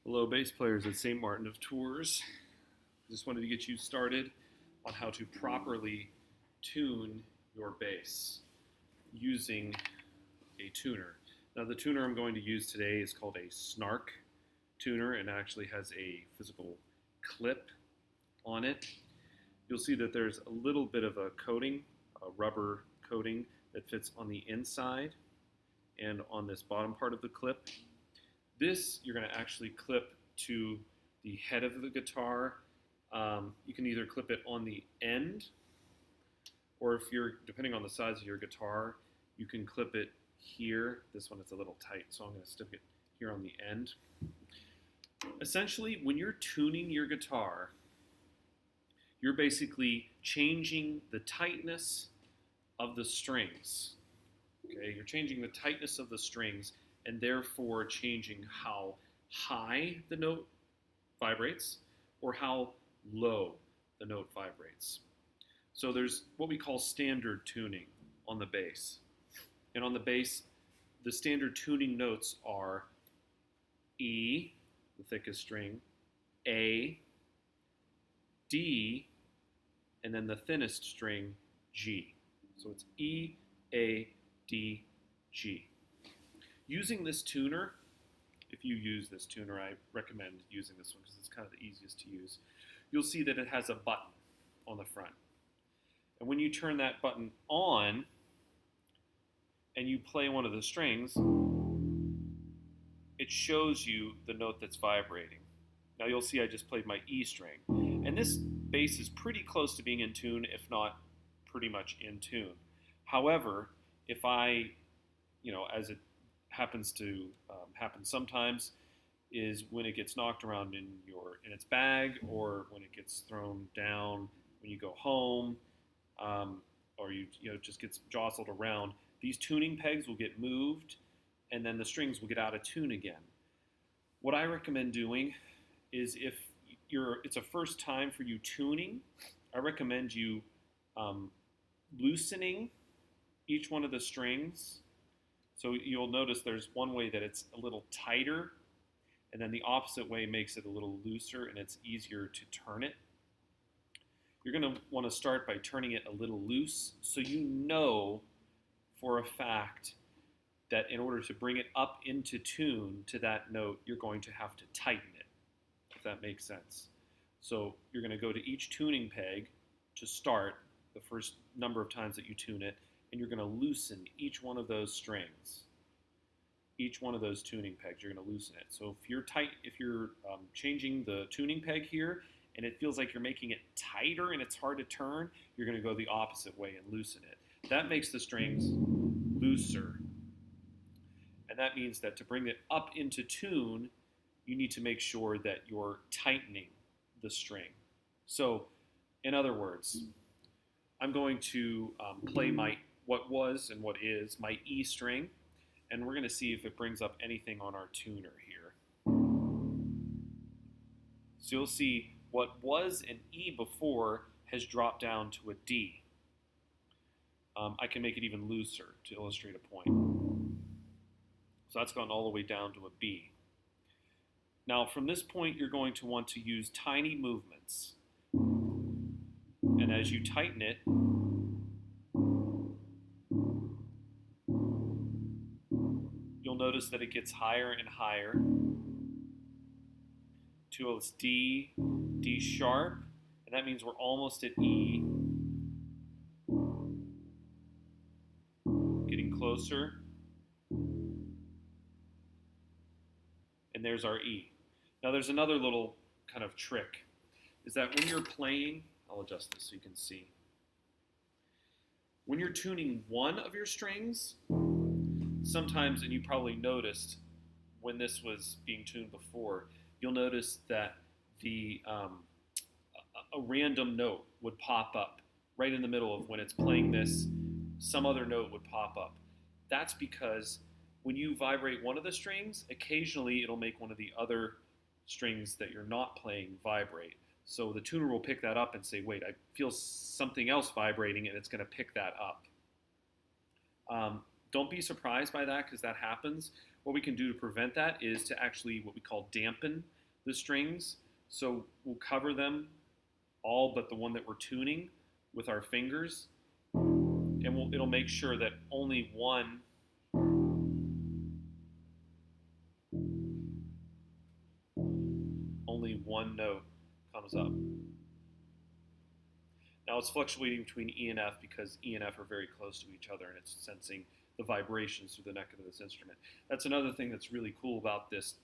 Hello, bass players at St. Martin of Tours. Just wanted to get you started on how to properly tune your bass using a tuner. Now, the tuner I'm going to use today is called a Snark Tuner and actually has a physical clip on it. You'll see that there's a little bit of a coating, a rubber coating that fits on the inside and on this bottom part of the clip. This you're going to actually clip to the head of the guitar. You can either clip it on the end, or if you're, depending on the size of your guitar, you can clip it here. This one is a little tight, so I'm going to stick it here on the end. Essentially, when you're tuning your guitar, you're basically changing the tightness of the strings. Okay, you're changing the tightness of the strings and therefore changing how high the note vibrates or how low the note vibrates. So there's what we call standard tuning on the bass. And on the bass, the standard tuning notes are E, the thickest string, A, D, and then the thinnest string, G. So it's E, A, D, G. Using this tuner, if you use this tuner, I recommend using this one because it's kind of the easiest to use. You'll see that it has a button on the front. And when you turn that button on and you play one of the strings, it shows you the note that's vibrating. Now you'll see I just played my E string. And this bass is pretty close to being in tune, if not pretty much in tune. However, if I, as it happens to happen sometimes, is when it gets knocked around in its bag, or when it gets thrown down when you go home, or it just gets jostled around. These tuning pegs will get moved, and then the strings will get out of tune again. What I recommend doing is if it's a first time for you tuning, I recommend you loosening each one of the strings. So you'll notice there's one way that it's a little tighter, and then the opposite way makes it a little looser and it's easier to turn it. You're going to want to start by turning it a little loose, so you know for a fact that in order to bring it up into tune to that note, you're going to have to tighten it, if that makes sense. So you're going to go to each tuning peg to start the first number of times that you tune it, and you're going to loosen each one of those strings. Each one of those tuning pegs, you're going to loosen it. So if you're changing the tuning peg here, and it feels like you're making it tighter and it's hard to turn, you're going to go the opposite way and loosen it. That makes the strings looser. And that means that to bring it up into tune, you need to make sure that you're tightening the string. So, in other words, I'm going to play what was and what is my E string, and we're going to see if it brings up anything on our tuner here. So you'll see what was an E before has dropped down to a D. I can make it even looser to illustrate a point. So that's gone all the way down to a B. Now from this point you're going to want to use tiny movements. And as you tighten it, you'll notice that it gets higher and higher till it's D, D sharp, and that means we're almost at E. Getting closer. And there's our E. Now there's another little kind of trick, is that when you're playing, I'll adjust this so you can see. When you're tuning one of your strings, sometimes, and you probably noticed when this was being tuned before, you'll notice that a random note would pop up right in the middle of when it's playing this. Some other note would pop up. That's because when you vibrate one of the strings, occasionally it'll make one of the other strings that you're not playing vibrate. So the tuner will pick that up and say, wait, I feel something else vibrating, and it's going to pick that up. Don't be surprised by that, because that happens. What we can do to prevent that is to actually what we call dampen the strings. So we'll cover them, all but the one that we're tuning, with our fingers, and it'll make sure that only one note comes up. Now it's fluctuating between E and F because E and F are very close to each other, and it's sensing the vibrations through the neck of this instrument. That's another thing that's really cool about this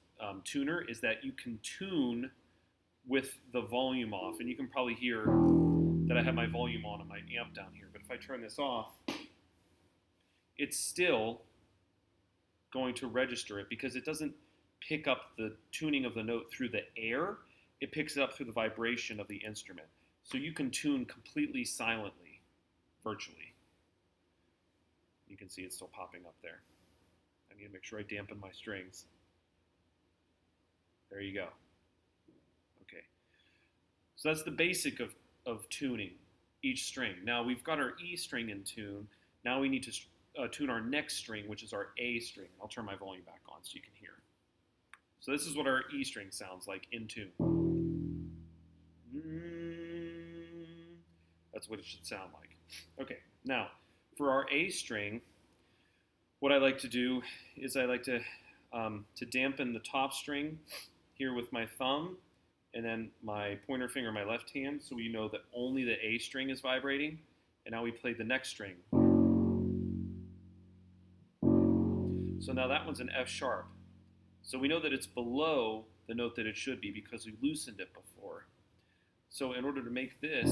tuner, is that you can tune with the volume off, and you can probably hear that I have my volume on and my amp down here, but if I turn this off, it's still going to register it because it doesn't pick up the tuning of the note through the air, it picks it up through the vibration of the instrument. So you can tune completely silently, virtually. You can see it's still popping up there. I need to make sure I dampen my strings. There you go. Okay. So that's the basic of tuning each string. Now we've got our E string in tune. Now we need to tune our next string, which is our A string. I'll turn my volume back on so you can hear. So this is what our E string sounds like in tune. That's what it should sound like. Okay, now for our A string, what I like to do is I like to dampen the top string here with my thumb, and then my pointer finger, my left hand, so we know that only the A string is vibrating. And now we play the next string. So now that one's an F sharp. So we know that it's below the note that it should be because we loosened it before. So in order to make this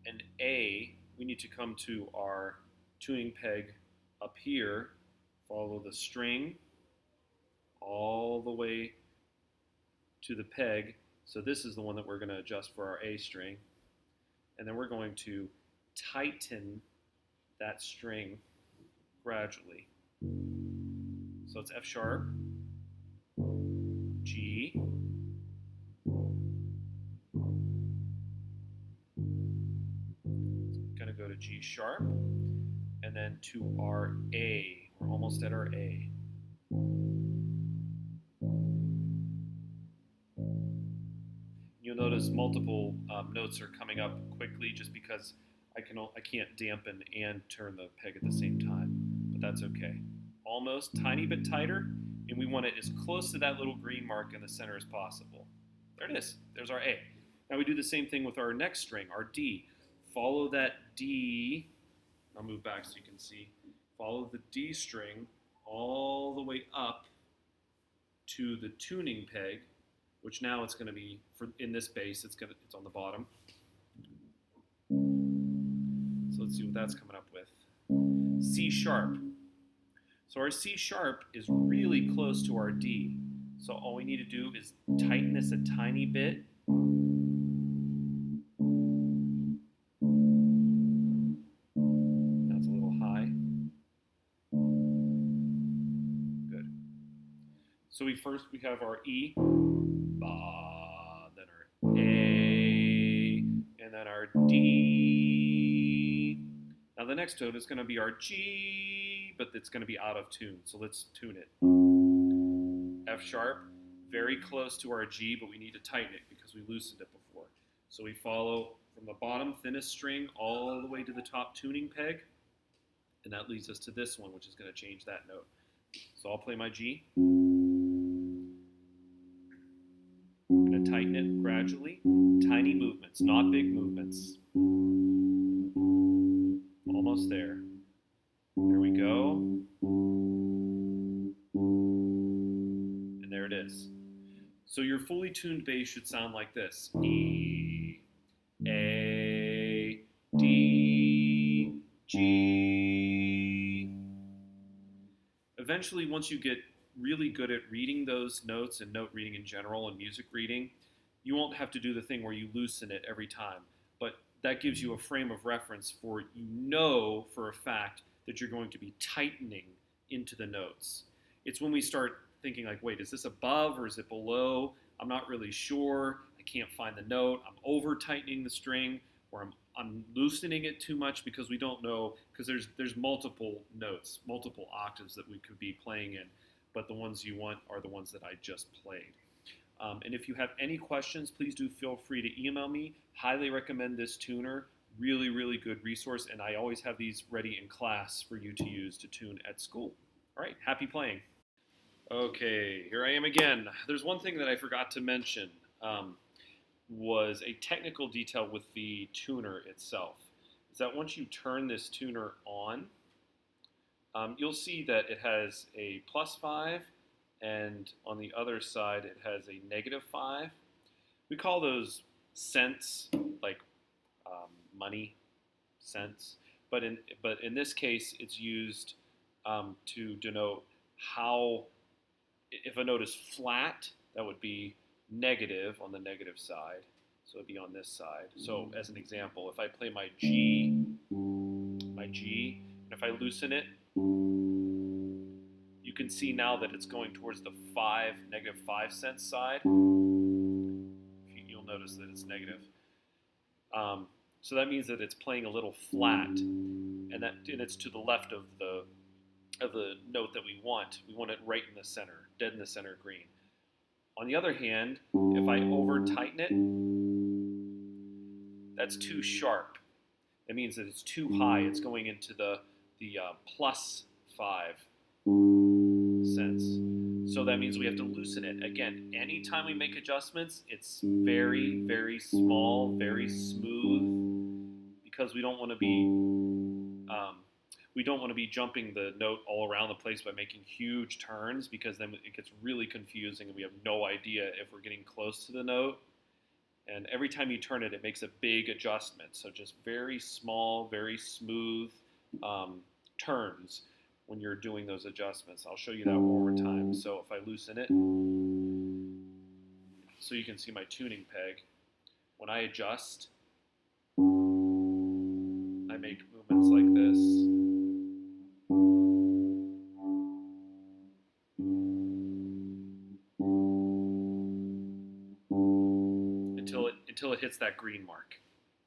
an A, we need to come to our tuning peg up here, follow the string all the way to the peg. So this is the one that we're going to adjust for our A string. And then we're going to tighten that string gradually. So it's F sharp, G, it's going to go to G sharp, and then to our A. We're almost at our A. You'll notice multiple notes are coming up quickly just because I can't dampen and turn the peg at the same time, but that's okay. Almost, tiny bit tighter, and we want it as close to that little green mark in the center as possible. There it is. There's our A. Now we do the same thing with our next string, our D. Follow that D. I'll move back so you can see. Follow the D string all the way up to the tuning peg, which now it's going to be, in this bass, it's on the bottom. So let's see what that's coming up with. C sharp. So our C sharp is really close to our D. So all we need to do is tighten this a tiny bit. That's a little high. Good. So we have our E, then our A, and then our D. Now the next note is going to be our G, but it's going to be out of tune. So let's tune it. F sharp, very close to our G, but we need to tighten it because we loosened it before. So we follow from the bottom thinnest string all the way to the top tuning peg, and that leads us to this one, which is going to change that note. So I'll play my G. I'm going to tighten it gradually. Tiny movements, not big movements. Almost there. There we go. And there it is. So your fully tuned bass should sound like this. E, A, D, G. Eventually, once you get really good at reading those notes and note reading in general and music reading, you won't have to do the thing where you loosen it every time. But that gives you a frame of reference for, you know for a fact that you're going to be tightening into the notes. It's when we start thinking like, wait, is this above or is it below? I'm not really sure. I can't find the note. I'm over tightening the string. or I'm loosening it too much because we don't know, because there's multiple notes, multiple octaves that we could be playing in, but the ones you want are the ones that I just played. And if you have any questions, please do feel free to email me. Highly recommend this tuner. Really, really good resource, and I always have these ready in class for you to use to tune at school. All right, happy playing. Okay, here I am again. There's one thing that I forgot to mention, was a technical detail with the tuner itself. Is that once you turn this tuner on, you'll see that it has a +5, and on the other side it has a -5. We call those cents, like money cents, but in this case it's used to denote how, if a note is flat, that would be negative on the negative side, so it'd be on this side. So as an example, if I play my G, and if I loosen it, you can see now that it's going towards the -5 cents side. You'll notice that it's negative. So that means that it's playing a little flat, and it's to the left of the note that we want. We want it right in the center, dead in the center green. On the other hand, if I over tighten it, that's too sharp. It means that it's too high. It's going into the +5 cents. So that means we have to loosen it. Again, anytime we make adjustments, it's very, very small, very smooth, because we don't want to be jumping the note all around the place by making huge turns, because then it gets really confusing and we have no idea if we're getting close to the note. And every time you turn it, it makes a big adjustment. So just very small, very smooth turns when you're doing those adjustments. I'll show you that one more time. So if I loosen it, so you can see my tuning peg, when I adjust, I make movements like this. Until it hits that green mark.